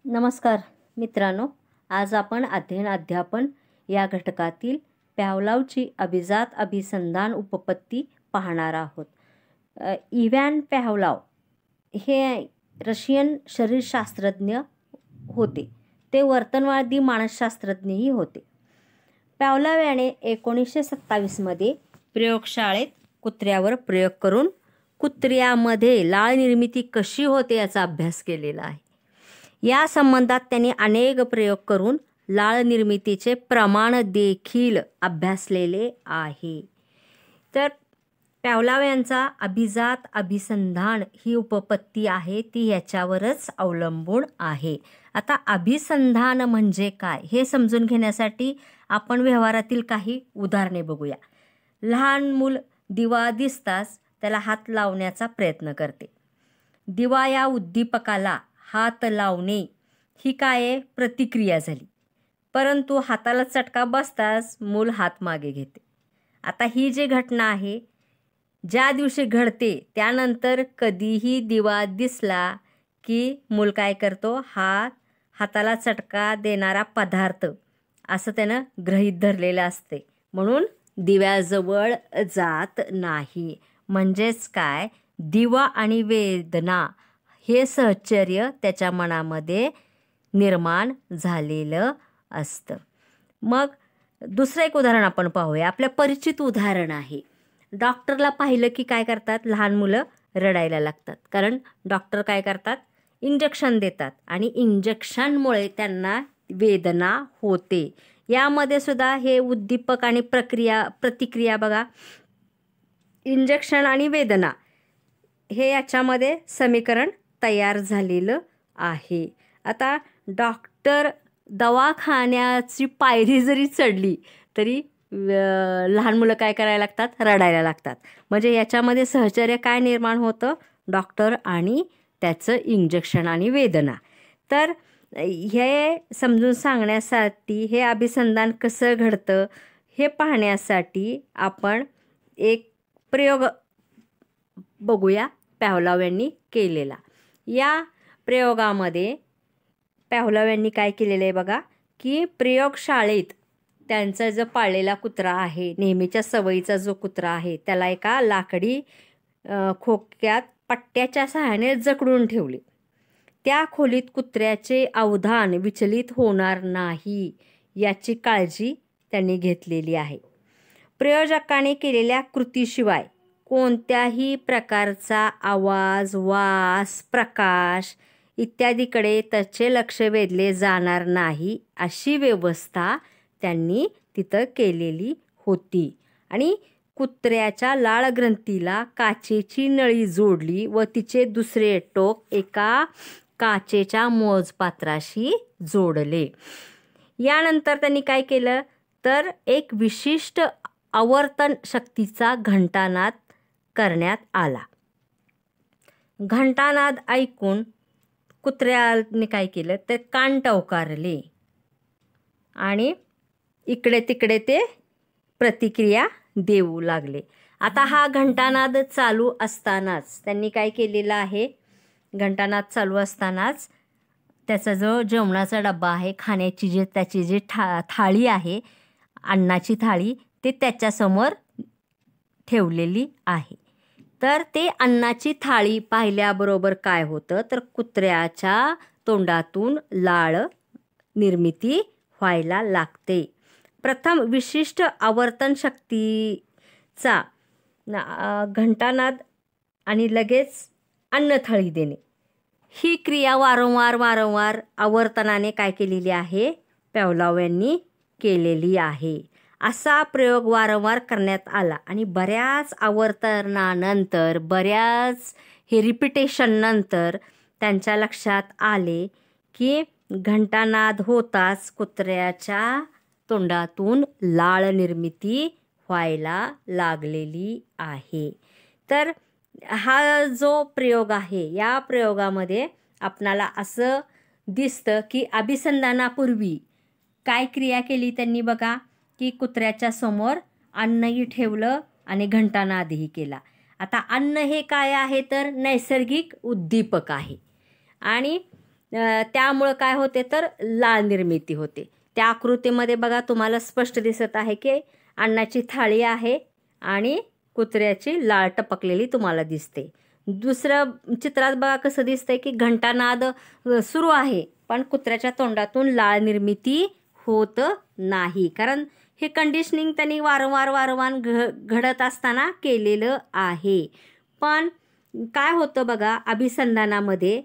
नमस्कार मित्रांनो, आज आपण अध्ययन अध्यापन या घटकातील पॅव्लोवची अभिजात अभिसंधान उपपत्ती पाहणार आहोत. इव्हॅन पॅव्लोव हे रशियन शरीरशास्त्रज्ञ होते. ते वर्तनवादी मानसशास्त्रज्ञही होते. पॅव्लोव याने 1927 प्रयोगशाळेत कुत्र्यावर प्रयोग करून कुत्र्यामध्ये लाळ निर्मिती कशी होते याचा अभ्यास केलेला आहे. या संबंधात त्यांनी अनेक प्रयोग करून लाळ निर्मितीचे प्रमाण देखील अभ्यासलेले आहे. तर पॅव्लोव यांचा अभिजात अभिसंधान ही उपपत्ती आहे ती याच्यावरच अवलंबून आहे. आता अभिसंधान म्हणजे काय हे समजून घेण्यासाठी आपण व्यवहारातील काही उदाहरणे बघूया. लहान मूल दिवा दिसताच त्याला हात लावण्याचा प्रयत्न करते. दिवा या उद्दीपकाला हात लावणे ही काय प्रतिक्रिया झाली, परंतु हाताला चटका बसताच मूल हात मागे घेते. आता ही जी घटना आहे ज्या दिवशी घडते त्यानंतर कधीही दिवा दिसला की मूल काय करतो, हाताला चटका देणारा पदार्थ असं त्यानं गृहीत धरलेलं असते, म्हणून दिव्याजवळ जात नाही. म्हणजेच काय, दिवा आणि वेदना हे सहचर्य त्याच्या मनामध्ये निर्माण झालेलं असतं. मग दुसरं एक उदाहरण आपण पाहूया. आपल्या परिचित उदाहरण आहे. डॉक्टरला पाहिलं की काय करतात, लहान मुलं रडायला लागतात. कारण डॉक्टर काय करतात, इंजेक्शन देतात आणि इंजेक्शनमुळे त्यांना वेदना होते. यामध्ये सुद्धा हे उद्दीपक आणि प्रतिक्रिया बघा, इंजेक्शन आणि वेदना हे याच्यामध्ये समीकरण तयार झालेलं आहे. आता डॉक्टर दवाखान्याची पायरी जरी चढली तरी लहान मुलं काय करायला लागतात, रडायला लागतात. म्हणजे याच्यामध्ये सहचर्य काय निर्माण होतं, डॉक्टर आणि त्याचं इंजेक्शन आणि वेदना. तर हे समजून सांगण्यासाठी, हे अभिसंधान कसं घडतं हे पाहण्यासाठी आपण एक प्रयोग बघूया पॅव्लोव यांनी केलेला. या प्रयोगामध्ये पॅव्लोव यांनी काय केलेलं आहे बघा, की प्रयोगशाळेत त्यांचा जो पाळलेला कुत्रा आहे, नेहमीच्या सवयीचा जो कुत्रा आहे, त्याला एका लाकडी खोक्यात पट्ट्याच्या सहाय्याने जकडून ठेवले. त्या खोलीत कुत्र्याचे अवधान विचलित होणार नाही याची काळजी त्यांनी घेतलेली आहे. प्रयोजकाने केलेल्या कृतीशिवाय कोणत्याही प्रकारचा आवाज, वास, प्रकाश इत्यादीकडे त्याचे लक्ष वेधले जाणार नाही अशी व्यवस्था त्यांनी तिथं केलेली होती. आणि कुत्र्याच्या लाळग्रंथीला काचेची नळी जोडली व तिचे दुसरे टोक एका काचेच्या मोजपात्राशी जोडले. यानंतर त्यांनी काय केलं, तर एक विशिष्ट आवर्तन शक्तीचा घंटानाद करण्यात आला. घंटानाद ऐकून कुत्र्याने काय केलं, तर कान टवकारले आणि इकडे तिकडे ते प्रतिक्रिया देऊ लागले. आता हा घंटानाद चालू असतानाच त्यांनी काय केलेलं आहे, घंटानाद चालू असतानाच त्याचा जो जेवणाचा डबा आहे, खाण्याची त्याची जी थाळी आहे, अन्नाची थाळी, ते त्याच्यासमोर ठेवलेली आहे. तर ते अन्नाची थाळी पाहिल्याबरोबर काय होतं, तर कुत्र्याच्या तोंडातून लाळ निर्मिती व्हायला लागते. प्रथम विशिष्ट आवर्तन शक्तीचा घंटानाद आणि लगेच अन्नथळी देणे ही क्रिया वारंवार आवर्तनाने काय केलेली आहे, पॅव्लोव यांनी केलेली आहे. असा प्रयोग वारंवार करण्यात आला आणि बऱ्याच आवर्तनानंतर, बऱ्याच हे रिपिटेशन नंतर त्यांच्या लक्षात आले की घंटानाद होताच कुत्र्याच्या तोंडातून लाळ निर्मिती व्हायला लागलेली आहे. तर हा जो प्रयोग आहे, या प्रयोगामध्ये आपणाला असं दिसतं की अभिसंधानापूर्वी काय क्रिया केली त्यांनी बघा, की कुत्र्याच्या समोर अन्नही ठेवलं आणि घंटानादही केला. आता अन्न हे काय आहे, तर नैसर्गिक उद्दीपक आहे आणि त्यामुळं काय होते तर लाळ निर्मिती होते. त्या आकृतीमध्ये बघा तुम्हाला स्पष्ट दिसत आहे की अन्नाची थाळी आहे आणि कुत्र्याची लाळ टपकलेली तुम्हाला दिसते. दुसरं चित्रात बघा कसं दिसतंय की घंटानाद सुरू आहे, पण कुत्र्याच्या तोंडातून लाळ निर्मिती होत नाही, कारण हे कंडिशनिंग त्यांनी वारंवार घडत असताना केलेलं आहे. पण काय होतं बघा, अभिसंधानामध्ये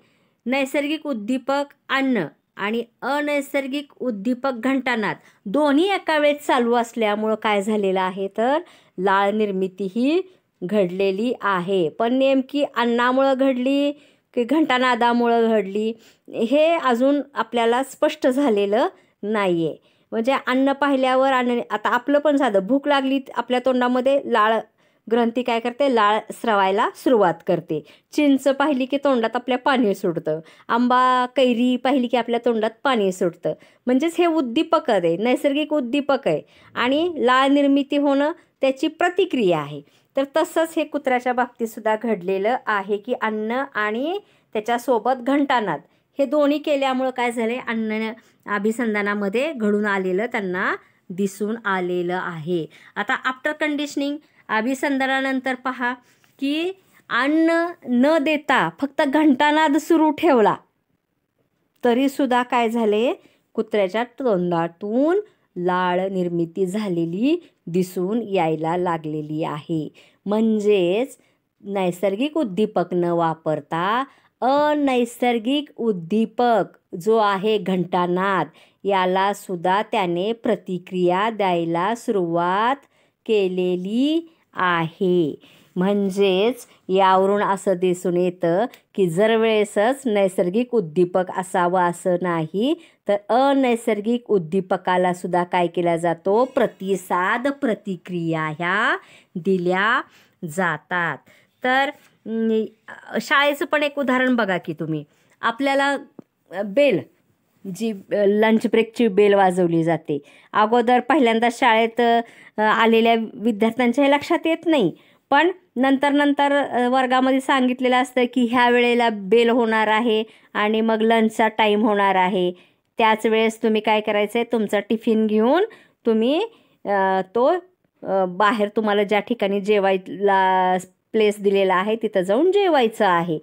नैसर्गिक उद्दीपक अन्न आणि अनैसर्गिक उद्दीपक घंटानाद दोन्ही एका वेळेस चालू असल्यामुळं काय झालेलं आहे तर लाळ निर्मिती ही घडलेली आहे. पण नेमकी अन्नामुळं घडली की घंटानादामुळं घडली हे अजून आपल्याला स्पष्ट झालेलं नाही आहे. म्हणजे अन्न पाहिल्यावर आता आपलं पण साधं भूक लागली, आपल्या तोंडामध्ये लाळ ग्रंथी काय करते, लाळ स्रवायला सुरुवात करते. चिंच पाहिली की तोंडात आपल्या पाणी सुटतं, आंबा कैरी पाहिली की आपल्या तोंडात पाणी सुटतं. म्हणजेच हे उद्दीपक आहे, नैसर्गिक उद्दीपक आहे आणि लाळ निर्मिती होणं त्याची प्रतिक्रिया आहे. तर तसंच हे कुत्र्याच्या बाबतीत सुद्धा घडलेलं आहे की अन्न आणि त्याच्यासोबत घंटानाद हे दोन्ही केल्यामुळं काय झाले, अन्न अभिसंधानामध्ये घडून आलेलं त्यांना दिसून आलेलं आहे. आता आफ्टर कंडिशनिंग अभिसंधानानंतर पहा की अन्न न देता फक्त घंटानाद सुरू ठेवला तरीसुद्धा काय झाले, कुत्र्याच्या तोंडातून लाळ निर्मिती झालेली दिसून यायला लागलेली आहे. म्हणजेच नैसर्गिक उद्दीपक न वापरता अनैसर्गिक उद्दीपक जो आहे घंटानाद याला सुद्धा त्याने प्रतिक्रिया द्यायला सुरुवात केलेली आहे. म्हणजेच यावरून असं दिसून येतं की जर वेळेसच नैसर्गिक उद्दीपक असावं असं नाही, तर अनैसर्गिक उद्दीपकाला सुद्धा काय केला जातो, प्रतिसाद प्रतिक्रिया ह्या दिल्या जातात. तर शाळेचं पण एक उदाहरण बघा की तुम्ही, आपल्याला बेल जी लंच ब्रेकची बेल वाजवली जाते, अगोदर पहिल्यांदा शाळेत आलेल्या विद्यार्थ्यांच्या हे लक्षात येत नाही, पण नंतर वर्गामध्ये सांगितलेलं असतं की ह्या वेळेला बेल होणार आहे आणि मग लंचचा टाईम होणार आहे. त्याच वेळेस तुम्ही काय करायचं आहे, तुमचा टिफिन घेऊन तुम्ही तो बाहेर तुम्हाला ज्या ठिकाणी जेवायला प्लेस दिलेला आहे तिथं जाऊन जेवायचं आहे.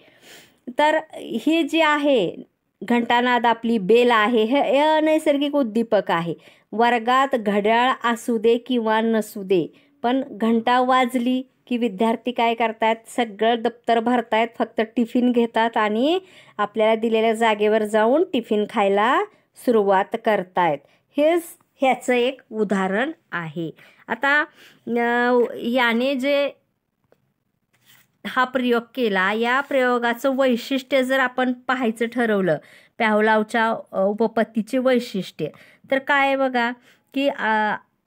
तर ही जी आहे घंटानाद आपली बेल आहे हे अनैसर्गिक उद्दीपक आहे. वर्गात घड्याळ असू दे किंवा नसू दे, पण घंटा वाजली की विद्यार्थी काय करतात, सगळं दप्तर भरतायत, फक्त टिफिन घेतात आणि आपल्याला दिलेल्या जागेवर जाऊन टिफिन खायला सुरुवात करतायत. ह्याचं एक उदाहरण आहे. आता याने जे हा प्रयोग केला, या प्रयोगाचं वैशिष्ट्य जर आपण पाहायचं ठरवलं, पॅव्हलॉवच्या उपपत्तीचे वैशिष्ट्य, तर काय बघा की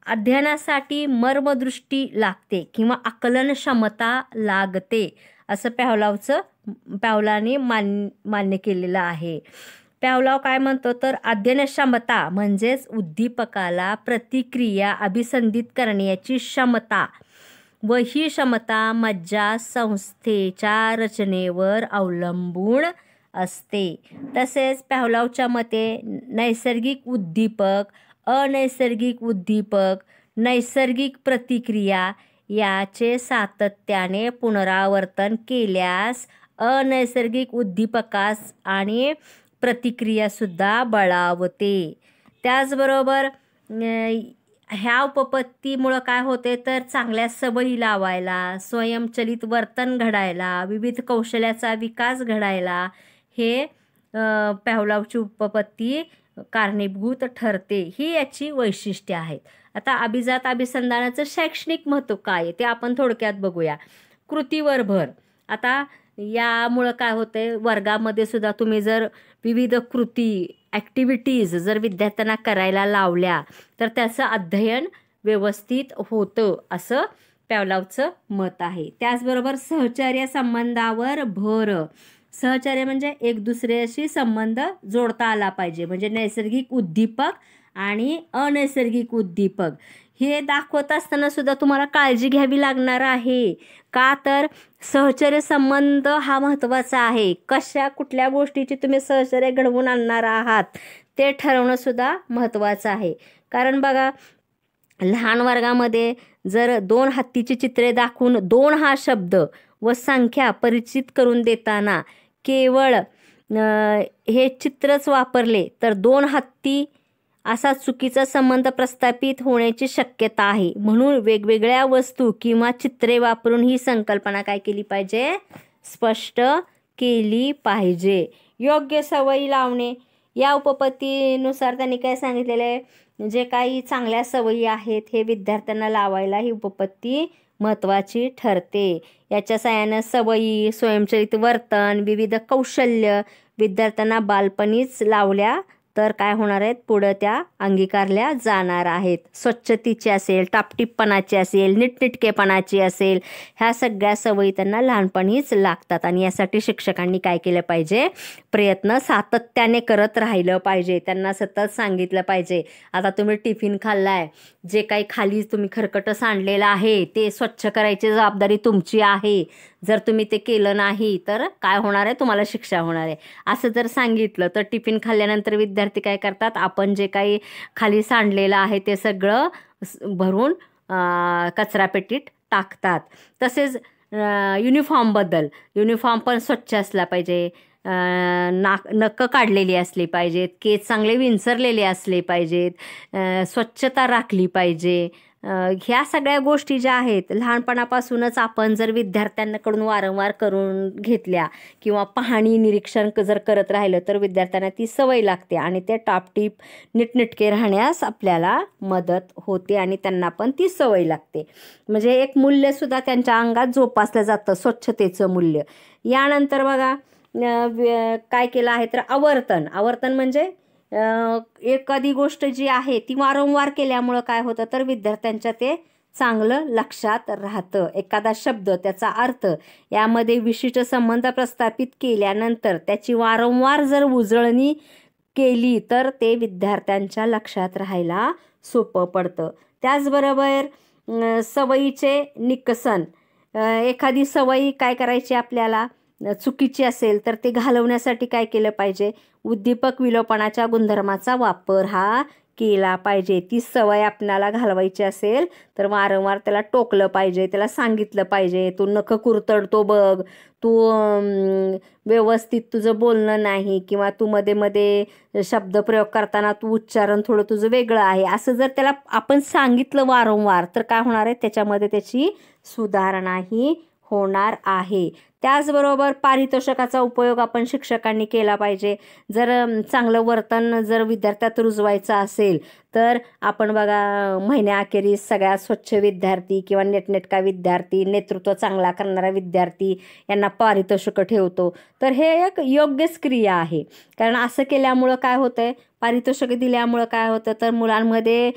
अध्ययनासाठी मर्मदृष्टी लागते किंवा आकलन क्षमता लागते असं पॅव्हलॉवने मान्य केलेलं आहे. पॅव्हलॉव काय म्हणतो तर अध्ययन क्षमता म्हणजेच उद्दीपकाला प्रतिक्रिया अभिसंधित करण्याची क्षमता व ही क्षमता मज्जा संस्थेच्या रचनेवर अवलंबून असते. तसेच पॅव्हलॉवच्या मते नैसर्गिक उद्दीपक, अनैसर्गिक उद्दीपक, नैसर्गिक प्रतिक्रिया याचे सातत्याने पुनरावर्तन केल्यास अनैसर्गिक उद्दीपकास आणि प्रतिक्रियासुद्धा बळावते. त्याचबरोबर ह्या उपपत्तीमुळं काय होते तर चांगल्या सवयी लावायला, स्वयंचलित वर्तन घडायला, विविध कौशल्याचा विकास घडायला हे पॅव्हलॉवची उपपत्ती कारणीभूत ठरते. ही याची वैशिष्ट्ये आहेत. आता अभिजात अभिसंधानाचं शैक्षणिक महत्त्व काय आहे ते आपण थोडक्यात बघूया. कृतीवर भर. आता यामुळं काय होतंय, वर्गामध्ये सुद्धा तुम्ही जर विविध कृती ॲक्टिव्हिटीज जर विद्यार्थ्यांना करायला लावल्या तर त्याचं अध्ययन व्यवस्थित होतं असं पॅव्हलॉवचं मत आहे. त्याचबरोबर सहचर्य संबंधावर भर. सहचर्य म्हणजे एक दुसऱ्याशी संबंध जोडता आला पाहिजे. म्हणजे नैसर्गिक उद्दीपक आणि अनैसर्गिक उद्दीपक हे दाखवत असताना सुद्धा तुम्हाला काळजी घ्यावी लागणार आहे. का तर सहचर्य संबंध हा महत्त्वाचा आहे. कुठल्या गोष्टीची तुम्ही सहचर्य घडवून आणणार आहात ते ठरवणं सुद्धा महत्त्वाचं आहे. कारण बघा, लहान वर्गामध्ये जर 2 हत्तीची चित्रे दाखवून 2 हा शब्द व संख्या परिचित करून देताना केवळ हे चित्रच वापरले तर 2 हत्ती असा चुकीचा संबंध प्रस्थापित होण्याची शक्यता आहे. म्हणून वेगवेगळ्या वस्तू किंवा चित्रे वापरून ही संकल्पना काय केली पाहिजे, स्पष्ट केली पाहिजे. योग्य सवयी लावणे, या उपपत्तीनुसार त्यांनी काय सांगितलेलं आहे, जे काही चांगल्या सवयी आहेत हे विद्यार्थ्यांना लावायला ही उपपत्ती महत्त्वाची ठरते. याच्या साहाय्यानं सवयी, स्वयंचलित वर्तन, विविध कौशल्य विद्यार्थ्यांना बालपणीच लावल्या तर काय होणार आहेत, पुढं त्या अंगीकारल्या जाणार आहेत. स्वच्छतेची असेल, टापटीपणाची असेल, नीटनेटकेपणाची असेल, ह्या सगळ्या सवयी त्यांना लहानपणीच लागतात. आणि यासाठी शिक्षकांनी काय केलं पाहिजे, प्रयत्न सातत्याने करत राहिलं पाहिजे. त्यांना सतत सांगितलं पाहिजे, आता तुम्ही टिफिन खाल्लाय, जे काही खाली तुम्ही खरकटं सांडलेलं आहे ते स्वच्छ करायची जबाबदारी तुमची आहे. जर तुम्ही ते केलं नाही तर काय होणार आहे, तुम्हाला शिक्षा होणार आहे. असं जर सांगितलं तर टिफिन खाल्ल्यानंतर विद्यार्थी काय करतात, आपण जे काही खाली सांडलेलं आहे ते सगळं भरून कचरापेटीत टाकतात. तसेच युनिफॉर्म पण स्वच्छ असला पाहिजे, नखं काढलेली असली पाहिजेत, केस चांगले विंचरलेले असले पाहिजेत, स्वच्छता राखली पाहिजे. ह्या सगळ्या गोष्टी ज्या आहेत लहानपणापासूनच आपण जर विद्यार्थ्यांकडून वारंवार करून घेतल्या किंवा पाहणी निरीक्षण जर करत राहिलं तर विद्यार्थ्यांना ती सवय लागते आणि ते टापटीप नीटनेटके राहण्यास आपल्याला मदत होते आणि त्यांना पण ती सवय लागते. म्हणजे एक मूल्यसुद्धा त्यांच्या अंगात जोपासलं जातं, स्वच्छतेचं मूल्य. यानंतर बघा काय केलं आहे तर आवर्तन म्हणजे एखादी गोष्ट जी आहे ती वारंवार केल्यामुळं काय होतं तर विद्यार्थ्यांच्या ते चांगलं लक्षात राहतं. एखादा शब्द, त्याचा अर्थ यामध्ये विशिष्ट संबंध प्रस्थापित केल्यानंतर त्याची वारंवार जर उजळणी केली तर ते विद्यार्थ्यांच्या लक्षात राहायला सोपं पडतं. त्याचबरोबर सवयीचे निकसन, एखादी सवयी काय करायची आपल्याला चुकीची असेल तर ते घालवण्यासाठी काय केलं पाहिजे, उद्दीपक विलोपनाच्या गुणधर्माचा वापर हा केला पाहिजे. ती सवय आपल्याला घालवायची असेल तर वारंवार त्याला टोकलं पाहिजे, त्याला सांगितलं पाहिजे, तू नखं कुरतडतो बघ, तू व्यवस्थित तुझं बोलणं नाही किंवा तू मध्ये शब्दप्रयोग करताना तू उच्चारण थोडं तुझं वेगळं आहे, असं जर त्याला आपण सांगितलं वारंवार तर काय होणार आहे, त्याच्यामध्ये त्याची सुधारणाही होणार आहे. त्याचबरोबर पारितोषिकाचा उपयोग आपण शिक्षकांनी केला पाहिजे. जर चांगलं वर्तन जर विद्यार्थ्यात रुजवायचं असेल तर आपण बघा महिन्याअखेरीस सगळ्यात स्वच्छ विद्यार्थी किंवा नेटनेटका विद्यार्थी, नेतृत्व चांगला करणारा विद्यार्थी यांना पारितोषिकं ठेवतो. तर हे एक योग्यच क्रिया आहे. कारण असं केल्यामुळं काय होतंय, पारितोषिक दिल्यामुळं काय होतं तर मुलांमध्ये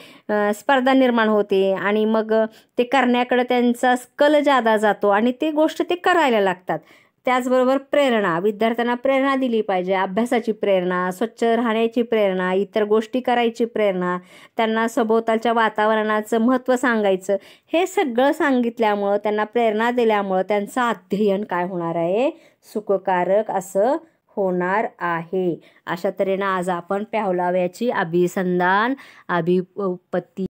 स्पर्धा निर्माण होते आणि मग ते करण्याकडे त्यांचा कल जादा जातो आणि ते गोष्ट ते करायला लागतात. त्याचबरोबर प्रेरणा, विद्यार्थ्यांना प्रेरणा दिली पाहिजे. अभ्यासाची प्रेरणा, स्वच्छ राहण्याची प्रेरणा, इतर गोष्टी करायची प्रेरणा, त्यांना सभोवतालच्या वातावरणाचं महत्त्व सांगायचं. हे सगळं सांगितल्यामुळं, त्यांना प्रेरणा दिल्यामुळं त्यांचं अध्ययन काय होणार आहे, सुखकारक असं होणार आहे. अशा तऱ्हेनं आज आपण प्यावलाव्याची अभिसंधान, अभिपत्ती